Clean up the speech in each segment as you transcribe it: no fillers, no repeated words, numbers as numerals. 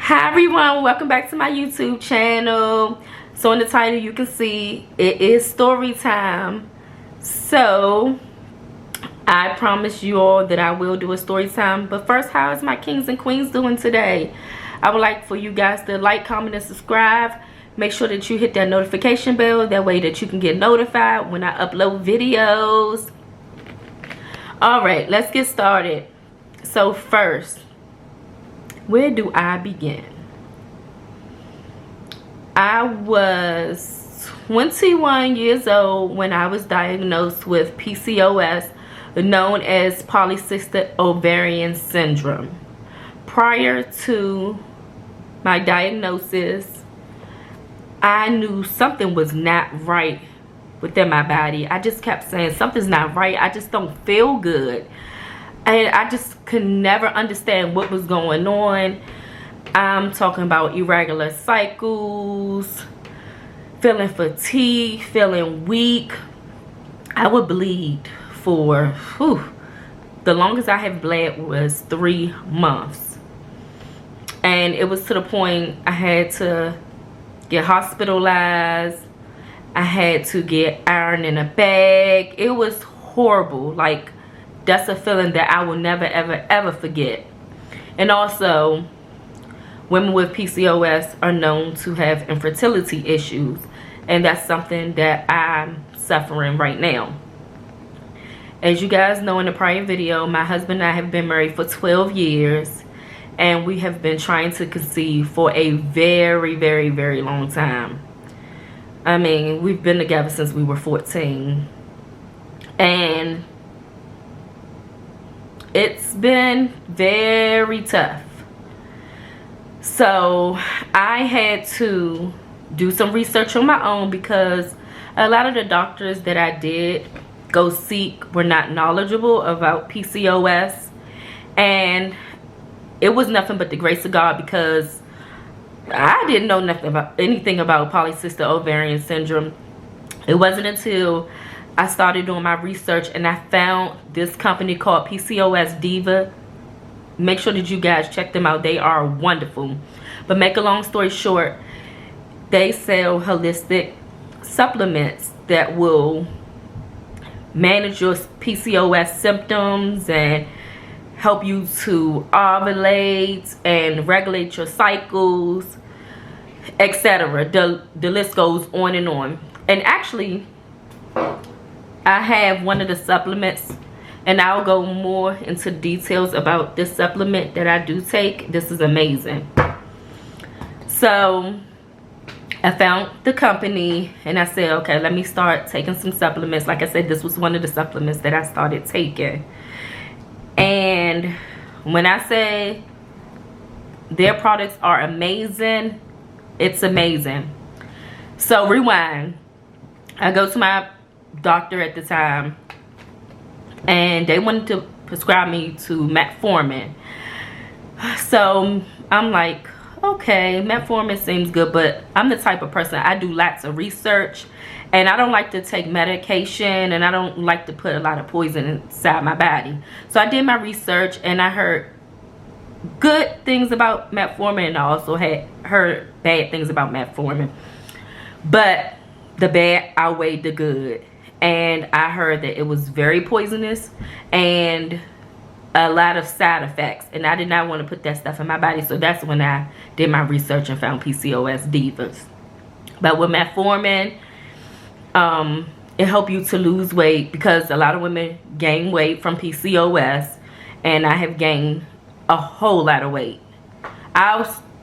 Hi everyone, welcome back to my YouTube channel. So in the title you can see it is story time. So I promise you all that I will do a story time, but first, how is my kings and queens doing today? I would like for you guys to like, comment, and subscribe. Make sure that you hit that notification bell, that way that you can get notified when I upload videos. Alright, let's get started. So first, where do I begin? I was 21 years old when I was diagnosed with PCOS, known as polycystic ovarian syndrome. Prior to my diagnosis, I knew something was not right within my body. I just kept saying something's not right. I just don't feel good. And I just could never understand what was going on. I'm talking about irregular cycles, feeling fatigued, feeling weak. I would bleed for, the longest I have bled was 3 months. And it was to the point I had to get hospitalized. I had to get iron in a bag. It was horrible. Like, that's a feeling that I will never, ever, ever forget. And also, women with PCOS are known to have infertility issues. And that's something that I'm suffering right now. As you guys know in the prior video, my husband and I have been married for 12 years. And we have been trying to conceive for a very, very, very long time. I mean, we've been together since we were 14. And it's been very tough. So I had to do some research on my own because a lot of the doctors that I did go seek were not knowledgeable about PCOS. And it was nothing but the grace of God, because I didn't know anything about polycystic ovarian syndrome. It wasn't until I started doing my research and I found this company called PCOS Diva. Make sure that you guys check them out. They are wonderful. But make a long story short, they sell holistic supplements that will manage your PCOS symptoms and help you to ovulate and regulate your cycles, etc. The list goes on and on. And actually, I have one of the supplements, and I'll go more into details about this supplement that I do take. This is amazing. So I found the company and I said, okay, let me start taking some supplements. Like I said, this was one of the supplements that I started taking. And when I say their products are amazing, it's amazing. So rewind. I go to my doctor at the time, and they wanted to prescribe me to metformin. So I'm like, okay, metformin seems good, but I'm the type of person, I do lots of research, and I don't like to take medication, and I don't like to put a lot of poison inside my body. So I did my research, and I heard good things about metformin, and I also had heard bad things about metformin. But the bad outweighed the good. And I heard that it was very poisonous and a lot of side effects, and I did not want to put that stuff in my body. So that's when I did my research and found PCOS Divas. But with metformin, it helped you to lose weight, because a lot of women gain weight from PCOS, and I have gained a whole lot of weight. I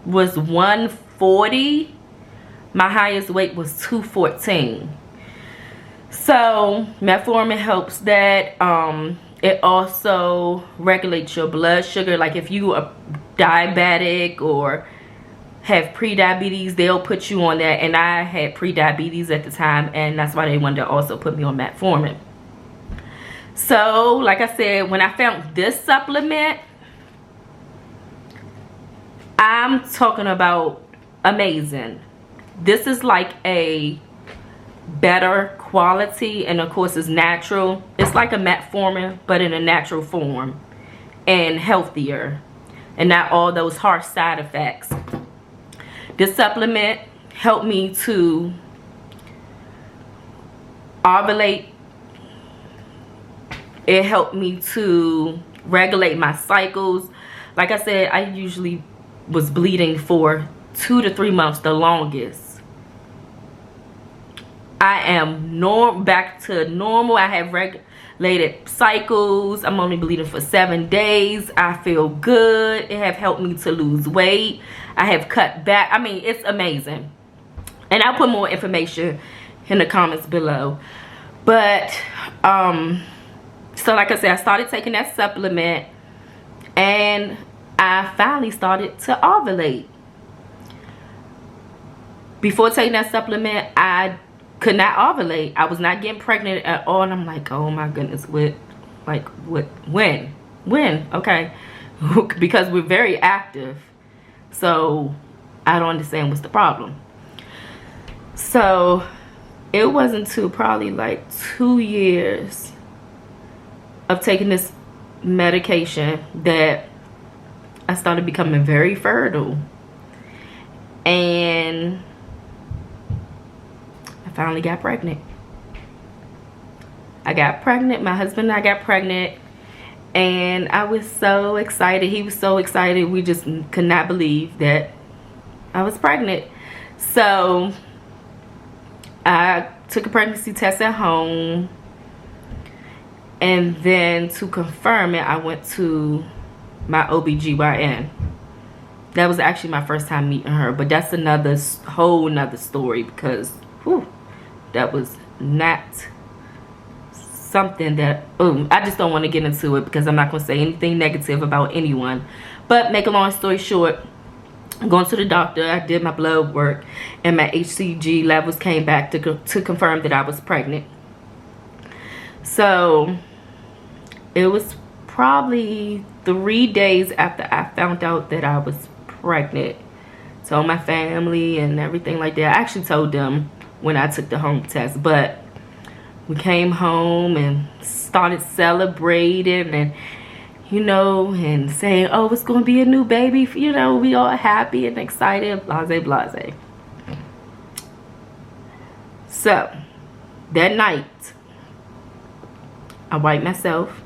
was 140. My highest weight was 214. So metformin helps that. It also regulates your blood sugar. Like if you are diabetic or have pre-diabetes, they'll put you on that. And I had pre-diabetes at the time, and that's why they wanted to also put me on metformin. So like I said, when I found this supplement, I'm talking about amazing. This is like a better quality, and of course it's natural. It's like a metformin, but in a natural form and healthier. and not all those harsh side effects. This supplement helped me to ovulate. It helped me to regulate my cycles. Like I said, I usually was bleeding for 2 to 3 months, the longest. I am back to normal. I have regulated cycles. I'm only bleeding for 7 days. I feel good. It have helped me to lose weight. I have cut back. I mean, it's amazing. And I'll put more information in the comments below. But so like I said, I started taking that supplement and I finally started to ovulate. Before taking that supplement, I could not ovulate. I was not getting pregnant at all. And I'm like, oh my goodness, when? Okay. Because we're very active. So I don't understand what's the problem. So it wasn't until probably like 2 years of taking this medication that I started becoming very fertile. And I finally got pregnant. I got pregnant. My husband and I got pregnant. And I was so excited. He was so excited. We just could not believe that I was pregnant. So I took a pregnancy test at home. And then to confirm it, I went to my OBGYN. That was actually my first time meeting her. But that's another whole nother story, because whew, that was not something that I just don't want to get into it, because I'm not going to say anything negative about anyone. But make a long story short, going to the doctor, I did my blood work, and my HCG levels came back to confirm that I was pregnant. So it was probably 3 days after I found out that I was pregnant. Told my family and everything like that. I actually told them when I took the home test, but we came home and started celebrating and, you know, and saying, oh, it's going to be a new baby. You know, we all happy and excited, blase, blase. So that night, I wiped myself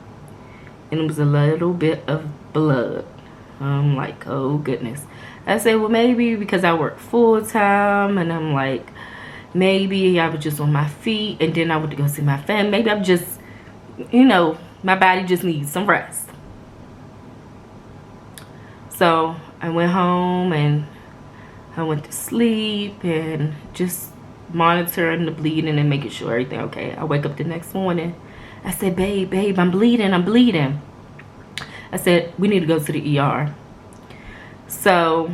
and it was a little bit of blood. I'm like, oh goodness. I said, well, maybe because I work full time, and I'm like, maybe I was just on my feet and then I went to go see my family. Maybe I'm just, you know, my body just needs some rest. So I went home and I went to sleep and just monitoring the bleeding and making sure everything okay. I wake up the next morning. I said, babe, I'm bleeding. I said, we need to go to the ER. So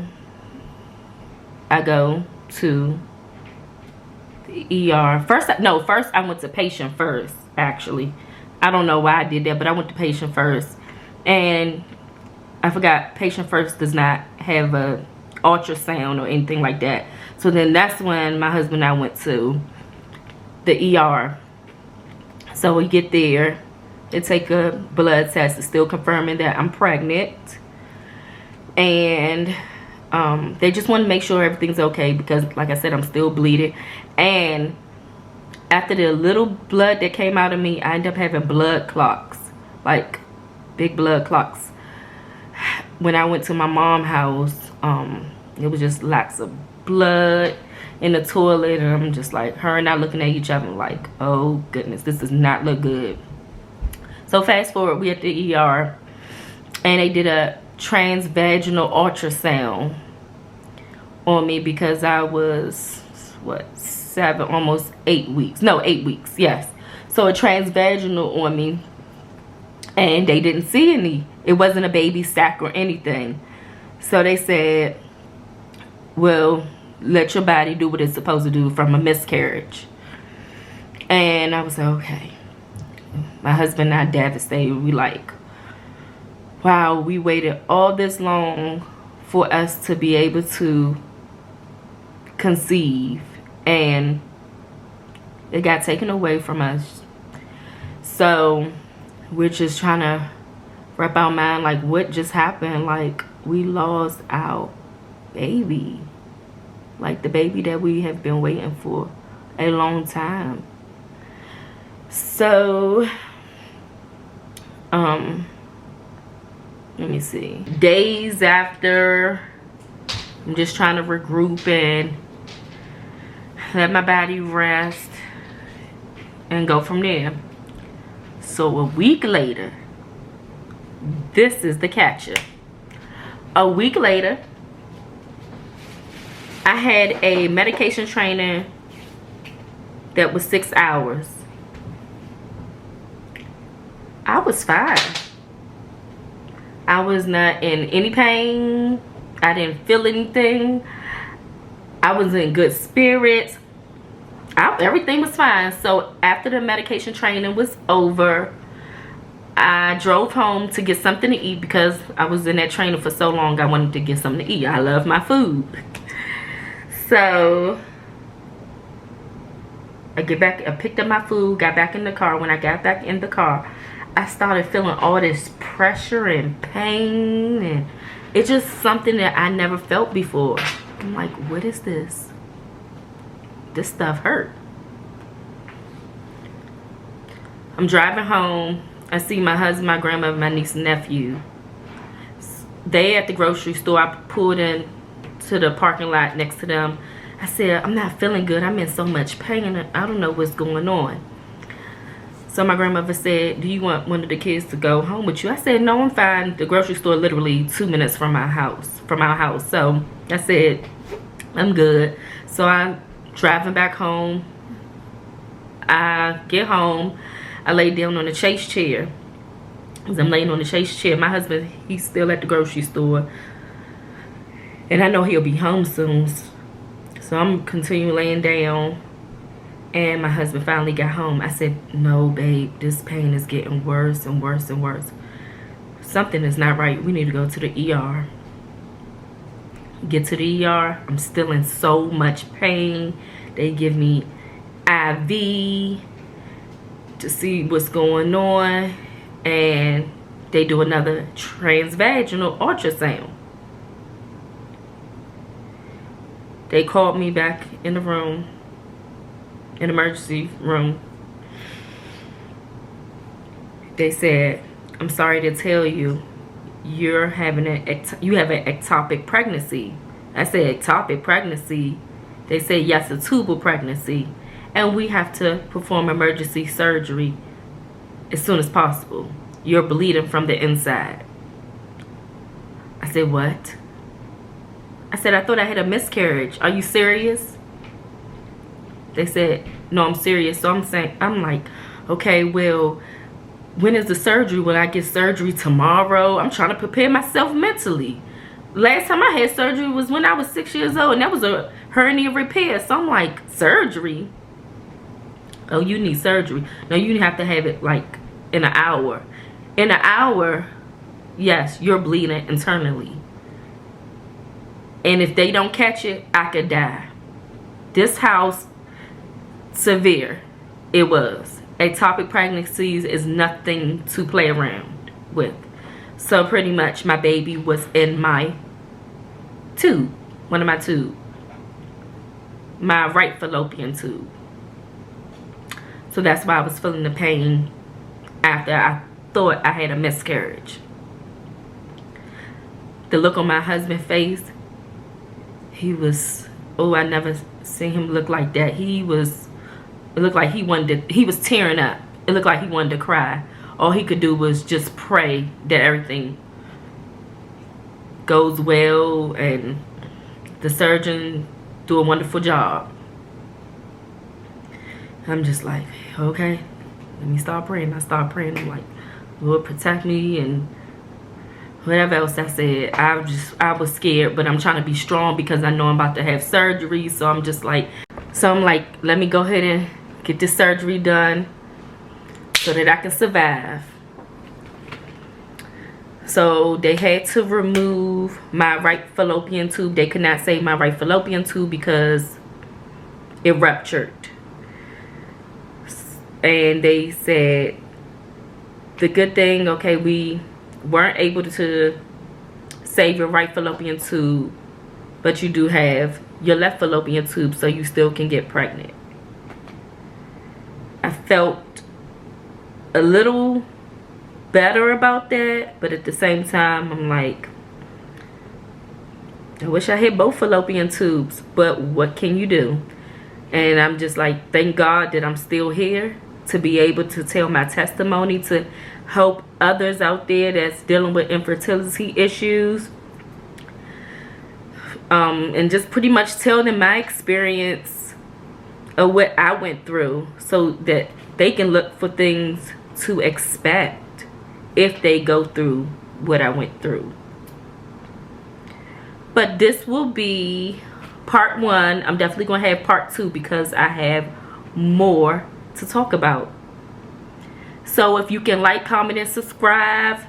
I go to the ER. First I went to patient first, actually. I don't know why I did that, but I went to patient first. And I forgot, patient first does not have a ultrasound or anything like that. So then that's when my husband and I went to the ER. So we get there, they take a blood test, it's still confirming that I'm pregnant. And they just want to make sure everything's okay, because like I said, I'm still bleeding. And after the little blood that came out of me, I ended up having blood clots, like big blood clots. When I went to my mom's house, it was just lots of blood in the toilet, and I'm just like, her and I looking at each other like, oh goodness, this does not look good. So fast forward, we at the ER, and they did a transvaginal ultrasound on me because I was, what, 8 weeks, yes. So a transvaginal on me, and they didn't see any. It wasn't a baby sac or anything. So they said, well, let your body do what it's supposed to do from a miscarriage. And I was like, okay. My husband and I devastated. We like, wow, we waited all this long for us to be able to conceive, and it got taken away from us. So we're just trying to wrap our mind like, what just happened? Like, we lost our baby. like the baby that we have been waiting for a long time. So let me see, days after, I'm just trying to regroup and let my body rest and go from there. So a week later, this is the catcher. A week later, I had a medication training that was 6 hours. I was fine. I was not in any pain. I didn't feel anything. I was in good spirits. Everything was fine. So after the medication training was over, I drove home to get something to eat because I was in that training for so long. I wanted to get something to eat. I love my food. So I picked up my food, got back in the car. When I got back in the car, I started feeling all this pressure and pain, and it's just something that I never felt before. I'm like, what is this? This stuff hurt. I'm driving home. I see my husband, my grandmother, my niece and nephew. They at the grocery store. I pulled in to the parking lot next to them. I said, I'm not feeling good. I'm in so much pain and I don't know what's going on. So my grandmother said, do you want one of the kids to go home with you? I said, no, I'm fine. The grocery store literally 2 minutes from our house. So I said, I'm good. So I'm driving back home. I get home. I lay down on the chase chair. As I'm laying on the chase chair, my husband, he's still at the grocery store. And I know he'll be home soon. So I'm continuing laying down. And my husband finally got home. I said, no, babe, this pain is getting worse and worse and worse. Something is not right. We need to go to the ER. Get to the ER. I'm still in so much pain. They give me IV to see what's going on. And they do another transvaginal ultrasound. They called me back in the room. In the emergency room. They said, I'm sorry to tell you, you have an ectopic pregnancy. I said, ectopic pregnancy? They said, yes, a tubal pregnancy, and we have to perform emergency surgery as soon as possible. You're bleeding from the inside. I said, what? I said, I thought I had a miscarriage. Are you serious? They said, no, I'm serious. So I'm like, okay, well, when is the surgery? Will I get surgery tomorrow? I'm trying to prepare myself mentally. Last time I had surgery was when I was 6 years old, and that was a hernia repair. So I'm like, surgery? Oh, you need surgery. No, you have to have it like in an hour. In an hour, yes, you're bleeding internally. And if they don't catch it, I could die. This house, severe. It was. Ectopic pregnancies is nothing to play around with. So pretty much my baby was in my tube. One of my tubes. My right fallopian tube. So that's why I was feeling the pain after I thought I had a miscarriage. The look on my husband's face, he was, oh, I never seen him look like that. It looked like he was tearing up. It looked like he wanted to cry. All he could do was just pray that everything goes well and the surgeon do a wonderful job. I'm just like, okay, let me start praying. I start praying. I'm like, Lord, protect me and whatever else I said. I was scared, but I'm trying to be strong because I know I'm about to have surgery. So I'm like, let me go ahead and get this surgery done so that I can survive. So they had to remove my right fallopian tube. They could not save my right fallopian tube because it ruptured. And they said, the good thing, okay, we weren't able to save your right fallopian tube, but you do have your left fallopian tube so you still can get pregnant. I felt a little better about that, but at the same time, I'm like, I wish I had both fallopian tubes, but what can you do? And I'm just like, thank God that I'm still here to be able to tell my testimony, to help others out there that's dealing with infertility issues. And just pretty much tell them my experience of what I went through so that they can look for things to expect if they go through what I went through. But this will be part 1. I'm definitely going to have part 2 because I have more to talk about. So if you can like, comment, and subscribe,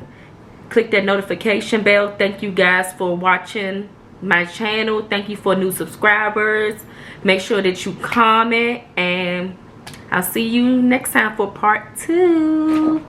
click that notification bell. Thank you guys for watching my channel. Thank you for new subscribers. Make sure that you comment, and I'll see you next time for part 2.